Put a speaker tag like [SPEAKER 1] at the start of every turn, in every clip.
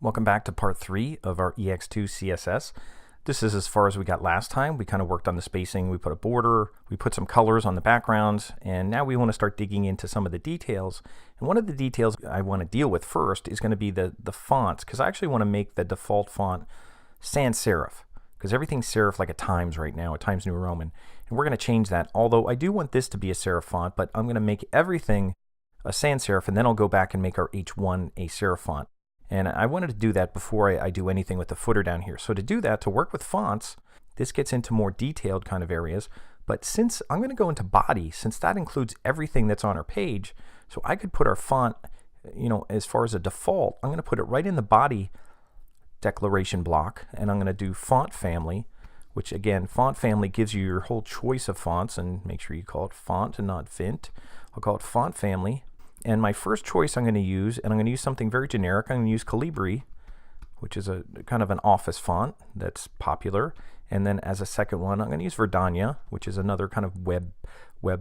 [SPEAKER 1] Welcome back to part 3 of our ex2 CSS. This is as far as we got last time. We kind of worked on the spacing, we put a border, we put some colors on the backgrounds, and now we want to start digging into some of the details. And one of the details I want to deal with first is going to be the fonts, because I actually want to make the default font sans serif, because everything's serif like a Times right now, a Times New Roman. And we're going to change that, although I do want this to be a serif font, but I'm going to make everything a sans serif, and then I'll go back and make our H1 a serif font. And I wanted to do that before I do anything with the footer down here. So to do that, to work with fonts, this gets into more detailed kind of areas. But since I'm going to go into body, since that includes everything that's on our page, so I could put our font, as far as a default, I'm going to put it right in the body declaration block. And I'm going to do font family, which again, font family gives you your whole choice of fonts. And make sure you call it font and not fint. I'll call it font family. And my first choice I'm going to use, and I'm going to use something very generic, I'm going to use Calibri, which is a kind of an office font that's popular. And then as a second one, I'm going to use Verdana, which is another kind of web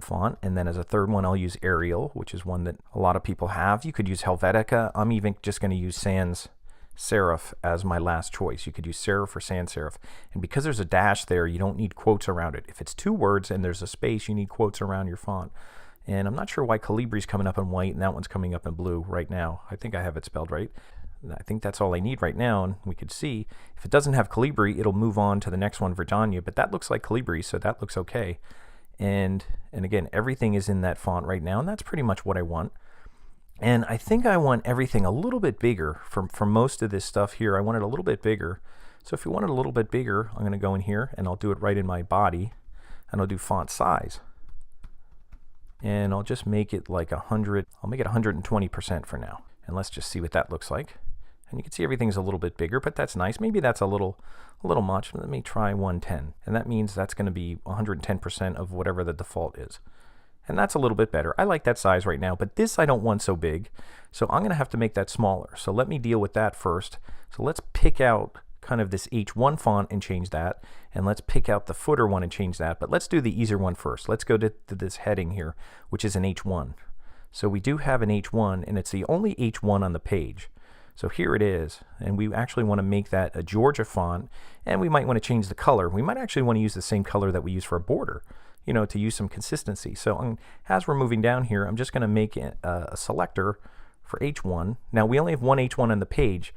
[SPEAKER 1] font. And then as a third one, I'll use Arial, which is one that a lot of people have. You could use Helvetica. I'm even just going to use sans serif as my last choice. You could use serif or sans serif. And because there's a dash there, you don't need quotes around it. If it's two words and there's a space, you need quotes around your font. And I'm not sure why Calibri's coming up in white and that one's coming up in blue right now. I think I have it spelled right. I think that's all I need right now, and we could see. If it doesn't have Calibri, it'll move on to the next one, Verdana, but that looks like Calibri, so that looks okay. And again, everything is in that font right now, and that's pretty much what I want. And I think I want everything a little bit bigger. For most of this stuff here, I want it a little bit bigger. So if you want it a little bit bigger, I'm going to go in here, and I'll do it right in my body, and I'll do font size. And I'll just make it like 100. I'll make it 120% for now. And let's just see what that looks like. And you can see everything's a little bit bigger, but that's nice. Maybe that's a little much. Let me try 110. And that means that's going to be 110% of whatever the default is. And that's a little bit better. I like that size right now, but this I don't want so big. So I'm going to have to make that smaller. So let me deal with that first. So let's pick out kind of this H1 font and change that, and let's pick out the footer one and change that, but let's do the easier one first. Let's go to this heading here, which is an H1. So we do have an H1, and it's the only H1 on the page. So here it is, and we actually want to make that a Georgia font, and we might want to change the color. We might actually want to use the same color that we use for a border, to use some consistency. So as we're moving down here, I'm just going to make a selector for H1. Now we only have one H1 on the page.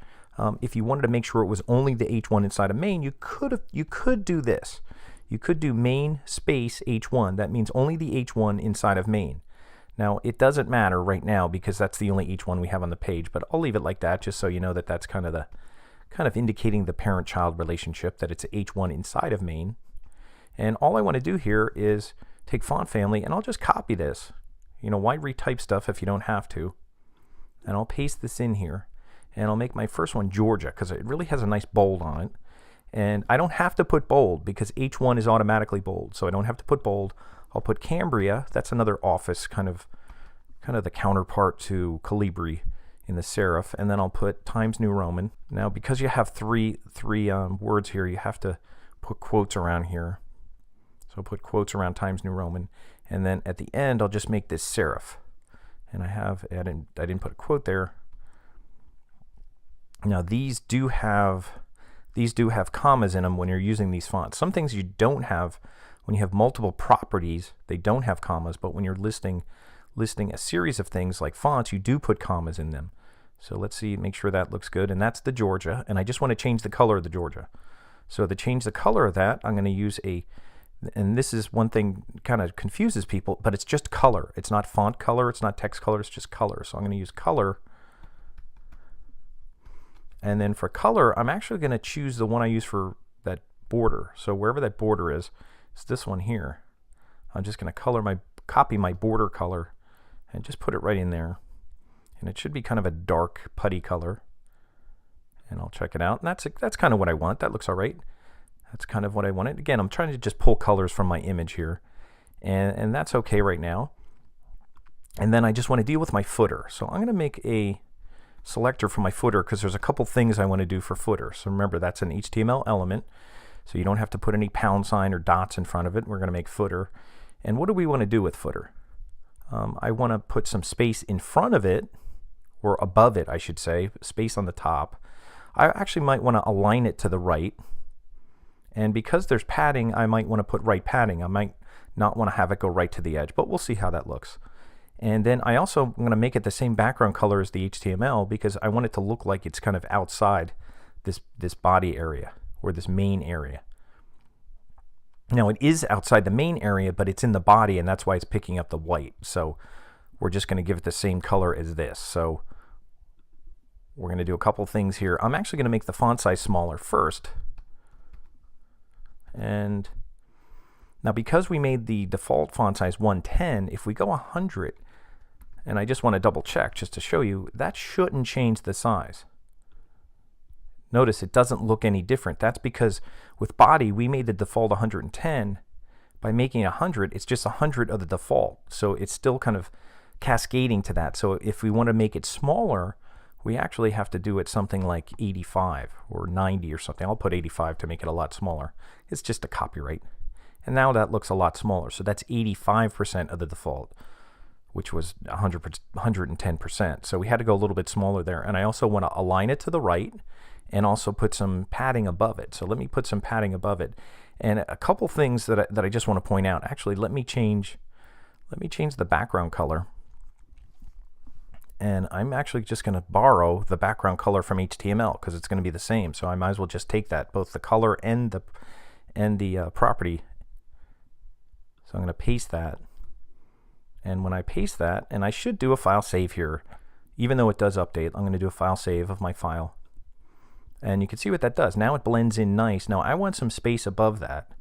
[SPEAKER 1] If you wanted to make sure it was only the H1 inside of main, you could do this. You could do main space H1. That means only the H1 inside of main. Now it doesn't matter right now because that's the only H1 we have on the page, but I'll leave it like that just so you know that that's kind of indicating the parent-child relationship, that it's H1 inside of main. And all I want to do here is take font family, and I'll just copy this. Why retype stuff if you don't have to? And I'll paste this in here. And I'll make my first one Georgia because it really has a nice bold on it. And I don't have to put bold because H1 is automatically bold. So I don't have to put bold. I'll put Cambria. That's another office, kind of the counterpart to Calibri in the serif. And then I'll put Times New Roman. Now because you have three words here, you have to put quotes around here. So I'll put quotes around Times New Roman. And then at the end, I'll just make this serif. And I didn't put a quote there. Now these do have commas in them when you're using these fonts. Some things you don't have when you have multiple properties. They don't have commas, but when you're listing a series of things like fonts, you do put commas in them. So let's see, make sure that looks good. And that's the Georgia. And I just want to change the color of the Georgia. So to change the color of that, I'm going to use and this is one thing kind of confuses people, but it's just color. It's not font color. It's not text color. It's just color. So I'm going to use color. And then for color, I'm actually going to choose the one I use for that border. So wherever that border is, it's this one here. I'm just going to copy my border color and just put it right in there. And it should be kind of a dark putty color. And I'll check it out. And that's kind of what I want. That looks all right. That's kind of what I wanted. Again, I'm trying to just pull colors from my image here. And that's okay right now. And then I just want to deal with my footer. So I'm going to make a selector for my footer because there's a couple things I want to do for footer. So remember, that's an HTML element, so you don't have to put any pound sign or dots in front of it. We're going to make footer. And what do we want to do with footer? I want to put some space in front of it, or above it I should say, space on the top. I actually might want to align it to the right. And because there's padding, I might want to put right padding. I might not want to have it go right to the edge, but we'll see how that looks. And then I also am going to make it the same background color as the HTML because I want it to look like it's kind of outside this body area or this main area. Now it is outside the main area, but it's in the body, and that's why it's picking up the white. So we're just going to give it the same color as this. So we're going to do a couple things here. I'm actually going to make the font size smaller first. And now because we made the default font size 110, if we go 100, and I just want to double check just to show you, that shouldn't change the size. Notice it doesn't look any different. That's because with body, we made the default 110. By making it 100, it's just 100 of the default. So it's still kind of cascading to that. So if we want to make it smaller, we actually have to do it something like 85 or 90 or something. I'll put 85 to make it a lot smaller. It's just a copyright. And now that looks a lot smaller. So that's 85% of the default, which was 110%. So we had to go a little bit smaller there. And I also want to align it to the right and also put some padding above it. So let me put some padding above it. And a couple things that I just want to point out. Actually, let me change the background color. And I'm actually just going to borrow the background color from HTML because it's going to be the same. So I might as well just take that, both the color and the property. So I'm going to paste that. And when I paste that, and I should do a file save here, even though it does update, I'm going to do a file save of my file. And you can see what that does. Now it blends in nice. Now I want some space above that.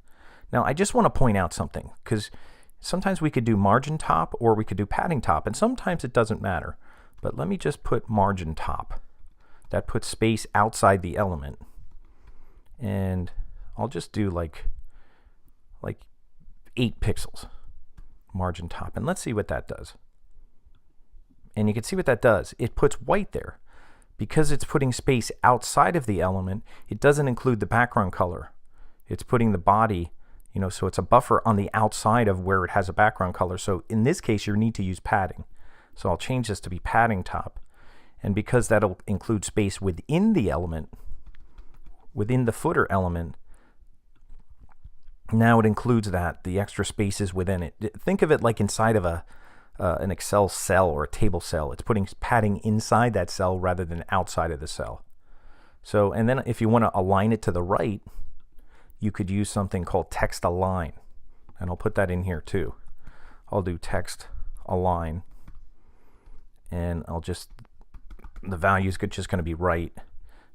[SPEAKER 1] Now I just want to point out something, because sometimes we could do margin top or we could do padding top, and sometimes it doesn't matter. But let me just put margin top. That puts space outside the element. And I'll just do like 8 pixels margin top. And let's see what that does. And you can see what that does. It puts white there. Because it's putting space outside of the element, it doesn't include the background color. It's putting the body, so it's a buffer on the outside of where it has a background color. So in this case, you need to use padding. So I'll change this to be padding top. And because that'll include space within the element, within the footer element, now it includes that, the extra spaces within it. Think of it like inside of an Excel cell or a table cell. It's putting padding inside that cell rather than outside of the cell. So, and then if you want to align it to the right, you could use something called text align. And I'll put that in here too. I'll do text align. And the value is just going to be right.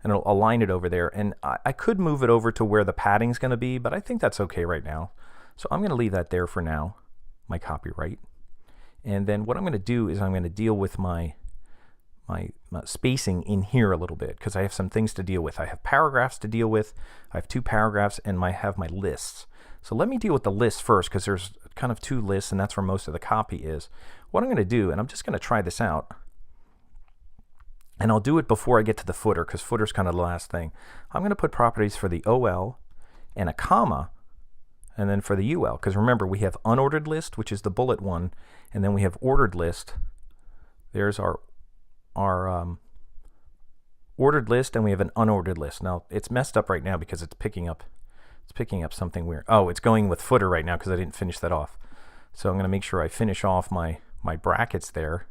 [SPEAKER 1] And it'll align it over there. And I could move it over to where the padding's going to be, but I think that's okay right now. So I'm going to leave that there for now, my copyright. And then what I'm going to do is I'm going to deal with my spacing in here a little bit, because I have some things to deal with. I have paragraphs to deal with. I have 2 paragraphs, and I have my lists. So let me deal with the lists first, because there's kind of 2 lists, and that's where most of the copy is. What I'm going to do, and I'm just going to try this out, and I'll do it before I get to the footer, because footer's kind of the last thing. I'm going to put properties for the OL and a comma, and then for the UL, because remember, we have unordered list, which is the bullet one, and then we have ordered list. There's our ordered list, and we have an unordered list. Now it's messed up right now because it's picking up something weird. Oh, it's going with footer right now because I didn't finish that off. So I'm going to make sure I finish off my brackets there,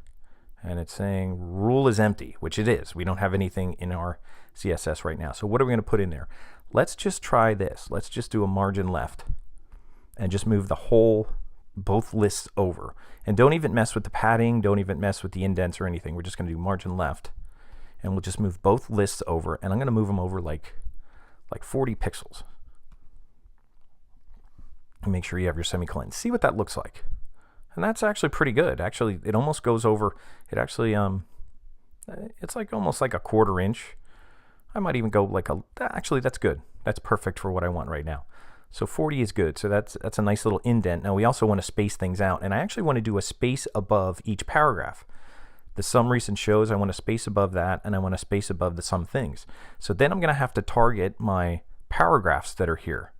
[SPEAKER 1] and it's saying rule is empty, which it is. We don't have anything in our CSS right now. So what are we going to put in there? Let's just try this. Let's just do a margin left and just move both lists over. And don't even mess with the padding. Don't even mess with the indents or anything. We're just going to do margin left, and we'll just move both lists over. And I'm going to move them over like 40 pixels. And make sure you have your semicolon. See what that looks like. And that's actually pretty good. Actually, it almost goes over. It actually it's like almost like a 1/4 inch. I might even go actually that's good. That's perfect for what I want right now. So 40 is good. So that's a nice little indent. Now we also want to space things out, and I actually want to do a space above each paragraph. The some recent shows, I want a space above that, and I want a space above the some things. So then I'm going to have to target my paragraphs that are here.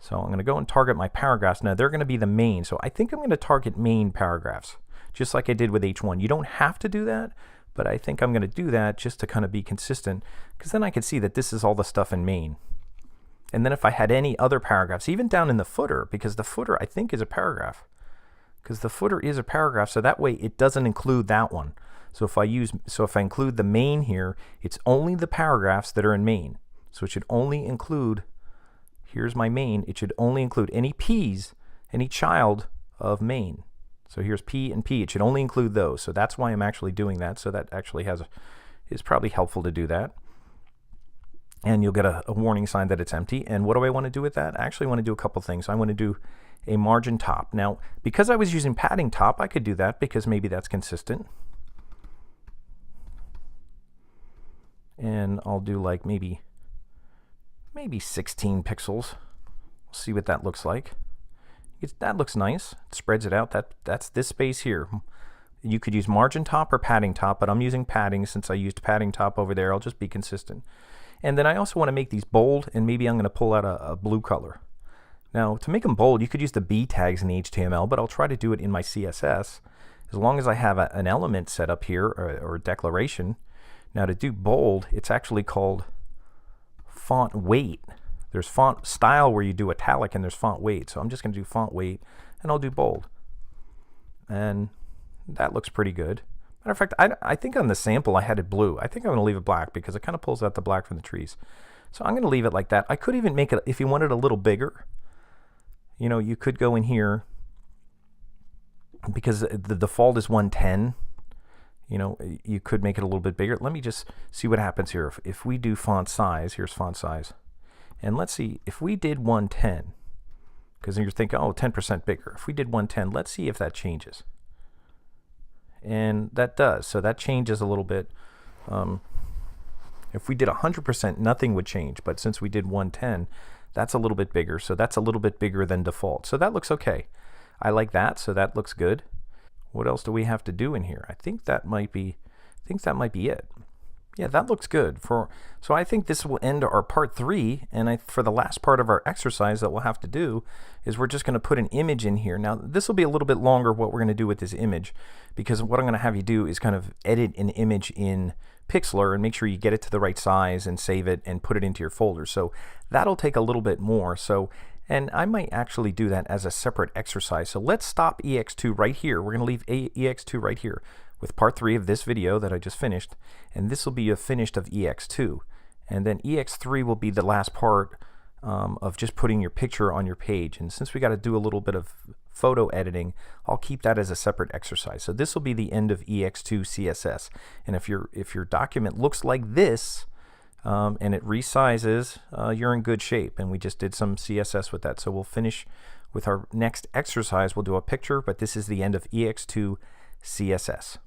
[SPEAKER 1] So I'm going to go and target my paragraphs. Now they're going to be the main. So I think I'm going to target main paragraphs, just like I did with H1. You don't have to do that, but I think I'm going to do that just to kind of be consistent, because then I can see that this is all the stuff in main. And then if I had any other paragraphs, even down in the footer, because the footer I think is a paragraph, so that way it doesn't include that one. So if I include the main here, it's only the paragraphs that are in main. So it should only include, here's my main, it should only include any P's, any child of main. So here's P and P, it should only include those. So that's why I'm actually doing that. So that actually is probably helpful to do that. And you'll get a warning sign that it's empty. And what do I want to do with that? I actually want to do a couple things. I want to do a margin top. Now, because I was using padding top, I could do that because maybe that's consistent. And I'll do like maybe 16 pixels. We'll see what that looks like. That looks nice. It spreads it out. That's this space here. You could use margin top or padding top, but I'm using padding since I used padding top over there. I'll just be consistent. And then I also want to make these bold, and maybe I'm going to pull out a blue color. Now, to make them bold, you could use the B tags in HTML, but I'll try to do it in my CSS as long as I have an element set up here or a declaration. Now, to do bold, it's actually called font weight. There's font style where you do italic, and there's font weight. So I'm just going to do font weight, and I'll do bold. And that looks pretty good. Matter of fact, I think on the sample I had it blue. I think I'm going to leave it black because it kind of pulls out the black from the trees. So I'm going to leave it like that. I could even make it, if you wanted a little bigger, you know, you could go in here, because the default is 110. You know, you could make it a little bit bigger. Let me just see what happens here. If we do font size, here's font size. And let's see, if we did 110, because you're thinking, oh, 10% bigger. If we did 110, let's see if that changes. And that does. So that changes a little bit. If we did 100%, nothing would change. But since we did 110, that's a little bit bigger. So that's a little bit bigger than default. So that looks okay. I like that. So that looks good. What else do we have to do in here? I think that might be it. Yeah, that looks good. So I think this will end our part 3, and for the last part of our exercise that we'll have to do is we're just going to put an image in here. Now, this will be a little bit longer what we're going to do with this image, because what I'm going to have you do is kind of edit an image in Pixlr and make sure you get it to the right size and save it and put it into your folder. So that'll take a little bit more. And I might actually do that as a separate exercise. So let's stop EX2 right here. We're going to leave EX2 right here with part 3 of this video that I just finished. And this will be a finished of EX2. And then EX3 will be the last part of just putting your picture on your page. And since we got to do a little bit of photo editing, I'll keep that as a separate exercise. So this will be the end of EX2 CSS. And if your document looks like this, and it resizes, you're in good shape. And we just did some CSS with that. So we'll finish with our next exercise. We'll do a picture, but this is the end of EX2 CSS.